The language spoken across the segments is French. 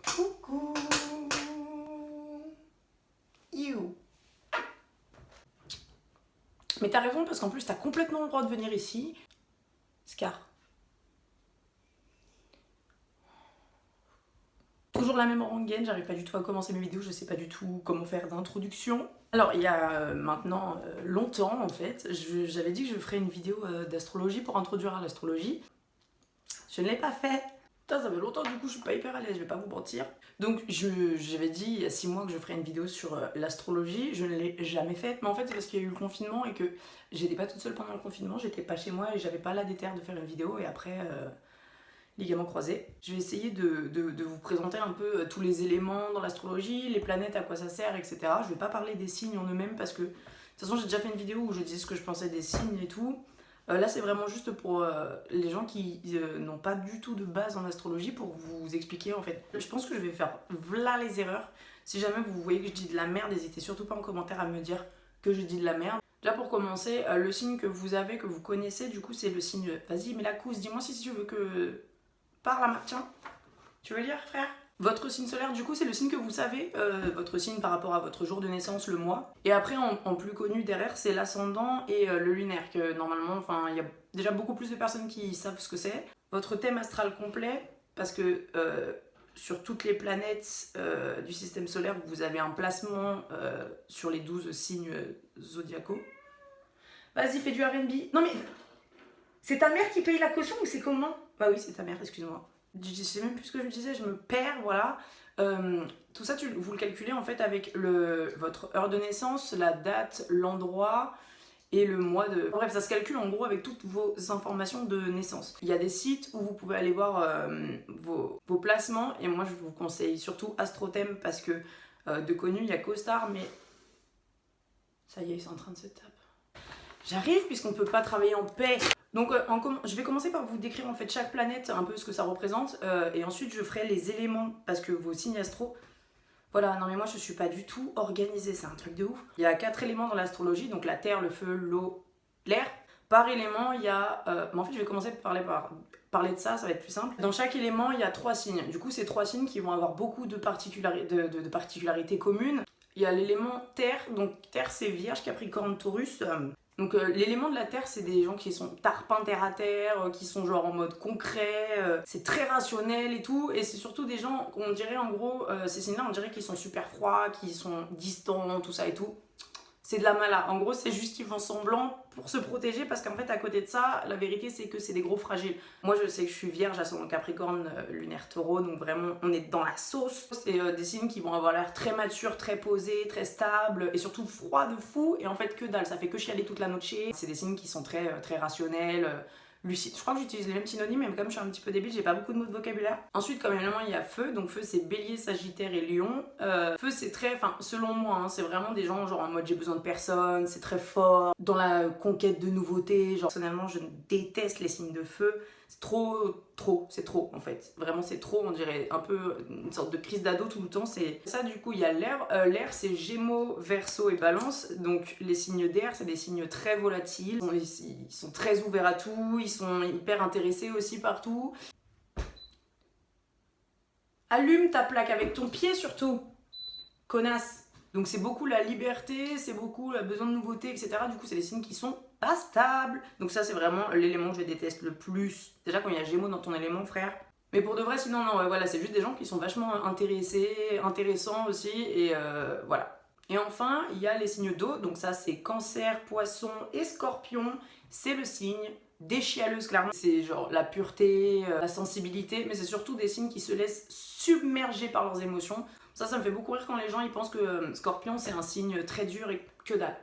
Coucou. You. Mais t'as raison parce qu'en plus t'as complètement le droit de venir ici. Scar. Toujours la même rengaine, j'arrive pas du tout à commencer mes vidéos, je sais pas du tout comment faire d'introduction. Alors il y a maintenant longtemps en fait, j'avais dit que je ferais une vidéo d'astrologie pour introduire à l'astrologie. Je ne l'ai pas fait. Putain, ça fait longtemps du coup je suis pas hyper à l'aise, je vais pas vous mentir. Donc j'avais dit il y a 6 mois que je ferais une vidéo sur l'astrologie, je ne l'ai jamais faite, mais en fait c'est parce qu'il y a eu le confinement et que j'étais pas toute seule pendant le confinement, j'étais pas chez moi et j'avais pas la déterre de faire une vidéo et après ligaments croisés. Je vais essayer de vous présenter un peu tous les éléments dans l'astrologie, les planètes, à quoi ça sert, etc. Je vais pas parler des signes en eux-mêmes parce que de toute façon j'ai déjà fait une vidéo où je disais ce que je pensais des signes et tout. Là c'est vraiment juste pour les gens qui n'ont pas du tout de base en astrologie pour vous expliquer en fait. Je pense que je vais faire voilà les erreurs. Si jamais vous voyez que je dis de la merde, n'hésitez surtout pas en commentaire à me dire que je dis de la merde. Là pour commencer, le signe que vous avez, que vous connaissez, du coup c'est le signe... Vas-y mais la cousse, dis-moi si tu veux que... Par là, tiens, tu veux lire frère? Votre signe solaire du coup c'est le signe que vous savez, votre signe par rapport à votre jour de naissance, le mois. Et après en plus connu derrière c'est l'ascendant et le lunaire que normalement, enfin il y a déjà beaucoup plus de personnes qui savent ce que c'est. Votre thème astral complet parce que sur toutes les planètes du système solaire vous avez un placement sur les 12 signes zodiacaux. Vas-y fais du R&B. Non mais c'est ta mère qui paye la caution ou c'est comment? Bah oui, c'est ta mère, excuse-moi. Je sais même plus ce que je disais, je me perds, voilà. Tout ça, vous le calculez en fait avec votre heure de naissance, la date, l'endroit et le mois de... Bref, ça se calcule en gros avec toutes vos informations de naissance. Il y a des sites où vous pouvez aller voir vos placements et moi je vous conseille surtout AstroThème parce que de connu, il y a CoStar, mais... Ça y est, c'est en train de se taper. J'arrive puisqu'on peut pas travailler en paix. Donc je vais commencer par vous décrire en fait chaque planète, un peu ce que ça représente, et ensuite je ferai les éléments, parce que vos signes astro, voilà, non mais moi je suis pas du tout organisée, c'est un truc de ouf. Il y a 4 éléments dans l'astrologie, donc la terre, le feu, l'eau, l'air. Par élément, il y a... mais en fait je vais commencer par parler de ça, ça va être plus simple. Dans chaque élément, il y a 3 signes. Du coup, c'est 3 signes qui vont avoir beaucoup de particularités communes. Il y a l'élément terre, donc terre c'est Vierge, Capricorne, Taurus. Donc l'élément de la terre, c'est des gens qui sont tarpins terre à terre, qui sont genre en mode concret, c'est très rationnel et tout, et c'est surtout des gens, on dirait en gros, ces signes-là, on dirait qu'ils sont super froids, qu'ils sont distants, tout ça et tout. C'est de la mala. En gros, c'est juste qu'ils font semblant pour se protéger parce qu'en fait, à côté de ça, la vérité, c'est que c'est des gros fragiles. Moi, je sais que je suis vierge, ascendant Capricorne, lunaire taureau, donc vraiment, on est dans la sauce. C'est des signes qui vont avoir l'air très matures, très posés, très stables et surtout froids de fou. Et en fait, que dalle, ça fait que chialer toute la noche. C'est des signes qui sont très rationnels. Lucide. Je crois que j'utilise les mêmes synonymes, mais comme je suis un petit peu débile, j'ai pas beaucoup de mots de vocabulaire. Ensuite, comme élément, il y a feu. Donc feu, c'est bélier, sagittaire et lion. Feu, c'est très, enfin, selon moi, hein, c'est vraiment des gens genre en mode j'ai besoin de personne, c'est très fort, dans la conquête de nouveautés. Genre, personnellement, je déteste les signes de feu. C'est c'est trop en fait. Vraiment, c'est trop, on dirait un peu une sorte de crise d'ado tout le temps. C'est ça, du coup, il y a l'air. L'air, c'est Gémeaux, Verseau et Balance. Donc, les signes d'air, c'est des signes très volatiles. Ils sont très ouverts à tout, ils sont hyper intéressés aussi par tout. Allume ta plaque avec ton pied surtout, connasse. Donc c'est beaucoup la liberté, c'est beaucoup le besoin de nouveautés, etc. Du coup, c'est des signes qui sont pas stables. Donc ça, c'est vraiment l'élément que je déteste le plus. Déjà, quand il y a Gémeaux dans ton élément, frère. Mais pour de vrai, sinon, non, ouais, voilà, c'est juste des gens qui sont vachement intéressants aussi, et voilà. Et enfin, il y a les signes d'eau. Donc ça, c'est Cancer, Poisson et Scorpion. C'est le signe des chialeuses, clairement. C'est genre la pureté, la sensibilité, mais c'est surtout des signes qui se laissent submerger par leurs émotions. Ça me fait beaucoup rire quand les gens ils pensent que Scorpion c'est un signe très dur et que dalle.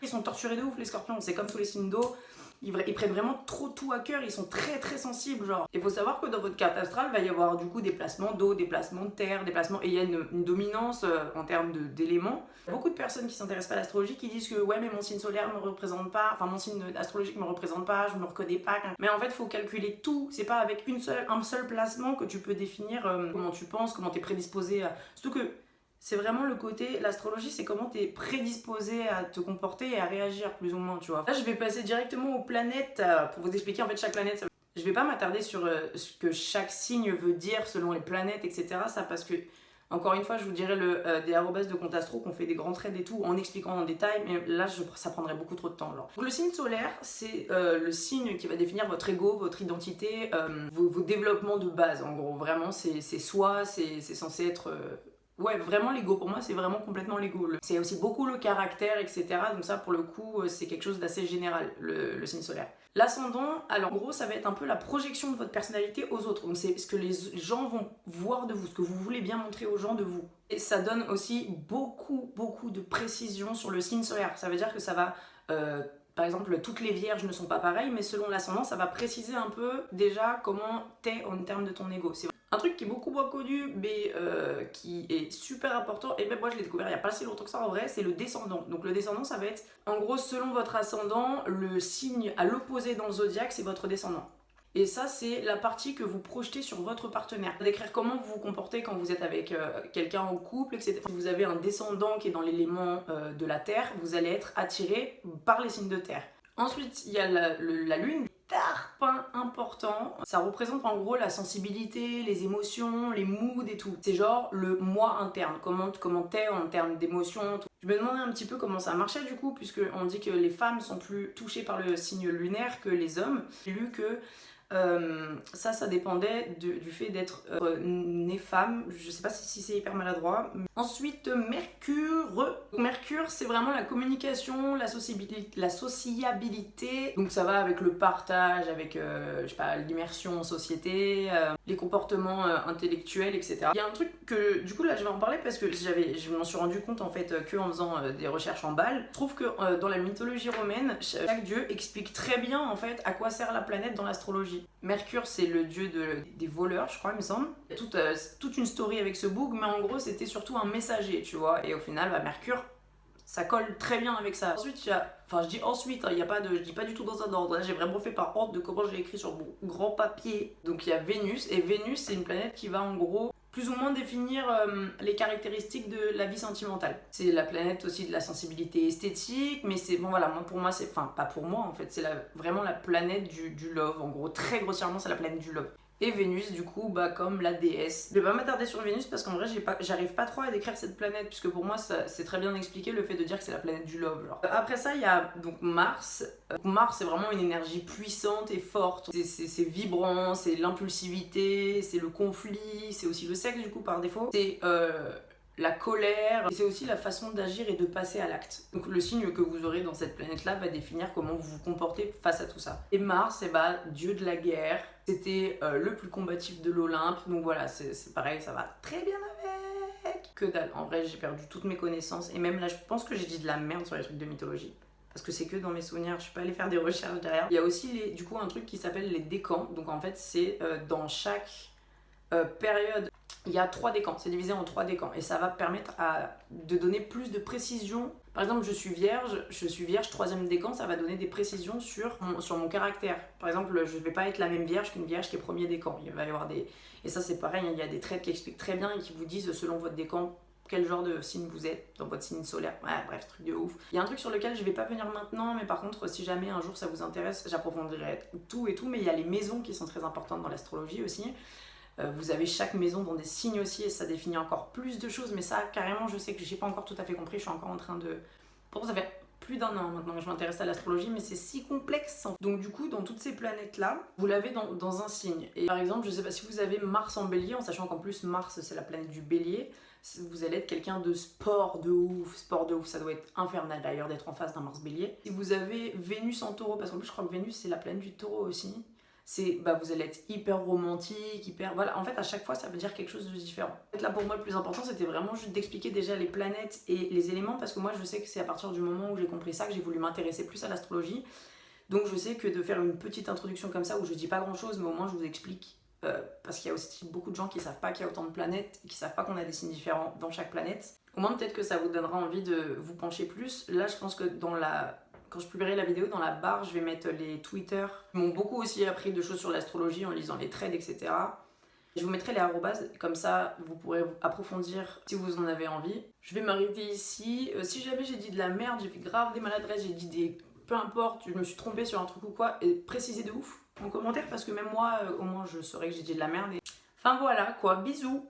Ils sont torturés de ouf les Scorpions, c'est comme tous les signes d'eau. Ils prennent vraiment trop tout à cœur, ils sont très sensibles genre. Il faut savoir que dans votre carte astrale, il va y avoir du coup des placements d'eau, des placements de terre, des placements... Et il y a une dominance en termes d'éléments. Beaucoup de personnes qui s'intéressent pas à l'astrologie qui disent que ouais mais mon signe solaire me représente pas, enfin mon signe astrologique me représente pas, je me reconnais pas. Mais en fait il faut calculer tout, c'est pas avec un seul placement que tu peux définir comment tu penses, comment t'es prédisposé à... Surtout que c'est vraiment le côté, l'astrologie c'est comment t'es prédisposé à te comporter et à réagir plus ou moins, tu vois. Là je vais passer directement aux planètes pour vous expliquer en fait chaque planète. Je vais pas m'attarder sur ce que chaque signe veut dire selon les planètes, etc. Ça, parce que, encore une fois, je vous dirais des arrobas de compte astro qu'on fait des grands trades et tout en expliquant en détail, mais là, ça prendrait beaucoup trop de temps. Genre. Donc, le signe solaire, c'est le signe qui va définir votre ego, votre identité, vos développements de base. En gros, vraiment, c'est soi, c'est censé être. Ouais, vraiment l'ego, pour moi c'est vraiment complètement l'ego. C'est aussi beaucoup le caractère, etc. Donc ça pour le coup c'est quelque chose d'assez général, le signe solaire. L'ascendant, alors en gros ça va être un peu la projection de votre personnalité aux autres. Donc c'est ce que les gens vont voir de vous, ce que vous voulez bien montrer aux gens de vous. Et ça donne aussi beaucoup de précision sur le signe solaire. Ça veut dire que ça va... par exemple, toutes les vierges ne sont pas pareilles, mais selon l'ascendant, ça va préciser un peu déjà comment t'es en termes de ton ego. C'est un truc qui est beaucoup moins connu, mais qui est super important, et même moi je l'ai découvert il n'y a pas si longtemps que ça en vrai, c'est le descendant. Donc le descendant, ça va être, en gros, selon votre ascendant, le signe à l'opposé dans le zodiaque, c'est votre descendant. Et ça, c'est la partie que vous projetez sur votre partenaire. Décrire comment vous vous comportez quand vous êtes avec quelqu'un en couple, etc. Si vous avez un descendant qui est dans l'élément de la terre, vous allez être attiré par les signes de terre. Ensuite, il y a la lune. Pas important. Ça représente en gros la sensibilité, les émotions, les moods et tout. C'est genre le moi interne, comment t'es en termes d'émotions. Je me demandais un petit peu comment ça marchait du coup, puisque on dit que les femmes sont plus touchées par le signe lunaire que les hommes. J'ai lu que ça dépendait du fait d'être née femme. Je sais pas si c'est hyper maladroit. Ensuite, Mercure. Mercure, c'est vraiment la communication, la sociabilité. Donc ça va avec le partage, avec je sais pas, l'immersion en société, les comportements intellectuels, etc. Il y a un truc que, du coup là je vais en parler parce que je m'en suis rendu compte en fait que en faisant des recherches en balles. Je trouve que dans la mythologie romaine, chaque dieu explique très bien en fait à quoi sert la planète dans l'astrologie. Mercure, c'est le dieu des voleurs, je crois, il me semble. Il y a toute une story avec ce bouc, mais en gros, c'était surtout un messager, tu vois. Et au final, Mercure, ça colle très bien avec ça. Ensuite, je dis ensuite, hein, je dis pas du tout dans un ordre. Là, j'ai vraiment fait par ordre de comment je l'ai écrit sur mon grand papier. Donc, il y a Vénus, et Vénus, c'est une planète qui va en gros plus ou moins définir les caractéristiques de la vie sentimentale. C'est la planète aussi de la sensibilité esthétique, mais c'est, bon voilà, pour moi, enfin pas pour moi en fait, c'est vraiment la planète du love, en gros, très grossièrement, c'est la planète du love. Et Vénus, du coup, comme la déesse. Je vais pas m'attarder sur Vénus parce qu'en vrai, j'arrive pas trop à décrire cette planète, puisque pour moi, c'est très bien expliqué le fait de dire que c'est la planète du love. Genre. Après ça, il y a donc Mars. Mars, c'est vraiment une énergie puissante et forte. C'est vibrant, c'est l'impulsivité, c'est le conflit, c'est aussi le sexe, du coup, par défaut. C'est la colère, et c'est aussi la façon d'agir et de passer à l'acte. Donc le signe que vous aurez dans cette planète-là va définir comment vous vous comportez face à tout ça. Et Mars, dieu de la guerre, c'était le plus combatif de l'Olympe, donc voilà, c'est pareil, ça va très bien avec. Que dalle, en vrai j'ai perdu toutes mes connaissances, et même là je pense que j'ai dit de la merde sur les trucs de mythologie. Parce que c'est que dans mes souvenirs, je suis pas allée faire des recherches derrière. Il y a aussi du coup un truc qui s'appelle les décans, donc en fait c'est dans chaque période, il y a 3 décans, c'est divisé en 3 décans et ça va permettre de donner plus de précision. Par exemple, je suis vierge, 3e décan, ça va donner des précisions sur mon caractère. Par exemple, je vais pas être la même vierge qu'une vierge qui est 1er décan. Il va y avoir des... Et ça c'est pareil, il y a des traits qui expliquent très bien et qui vous disent selon votre décan quel genre de signe vous êtes dans votre signe solaire. Ouais, bref, truc de ouf. Il y a un truc sur lequel je vais pas venir maintenant, mais par contre, si jamais un jour ça vous intéresse, j'approfondirai tout et tout, mais il y a les maisons qui sont très importantes dans l'astrologie aussi. Vous avez chaque maison dans des signes aussi et ça définit encore plus de choses, mais ça carrément je sais que j'ai pas encore tout à fait compris, je suis encore en train de... Pourtant ça fait plus d'1 an maintenant que je m'intéresse à l'astrologie, mais c'est si complexe. Donc du coup dans toutes ces planètes là, vous l'avez dans un signe. Et par exemple, je sais pas si vous avez Mars en bélier, en sachant qu'en plus Mars c'est la planète du bélier, vous allez être quelqu'un de sport de ouf, ça doit être infernal d'ailleurs d'être en face d'un Mars bélier. Si vous avez Vénus en taureau, parce qu'en plus je crois que Vénus c'est la planète du taureau aussi, vous allez être hyper romantique, voilà, en fait à chaque fois ça veut dire quelque chose de différent. En fait, là pour moi le plus important c'était vraiment juste d'expliquer déjà les planètes et les éléments, parce que moi je sais que c'est à partir du moment où j'ai compris ça que j'ai voulu m'intéresser plus à l'astrologie. Donc je sais que de faire une petite introduction comme ça où je dis pas grand chose mais au moins je vous explique, parce qu'il y a aussi beaucoup de gens qui savent pas qu'il y a autant de planètes, qui savent pas qu'on a des signes différents dans chaque planète. Au moins peut-être que ça vous donnera envie de vous pencher plus. Là je pense que quand je publierai la vidéo, dans la barre, je vais mettre les Twitter. Ils m'ont beaucoup aussi appris de choses sur l'astrologie en lisant les trades, etc. Je vous mettrai les arrobas, comme ça vous pourrez approfondir si vous en avez envie. Je vais m'arrêter ici. Si jamais j'ai dit de la merde, j'ai fait grave des maladresses, j'ai dit des... Peu importe, je me suis trompée sur un truc ou quoi, et précisez de ouf. en commentaire parce que même moi, au moins je saurais que j'ai dit de la merde. Enfin voilà quoi, bisous.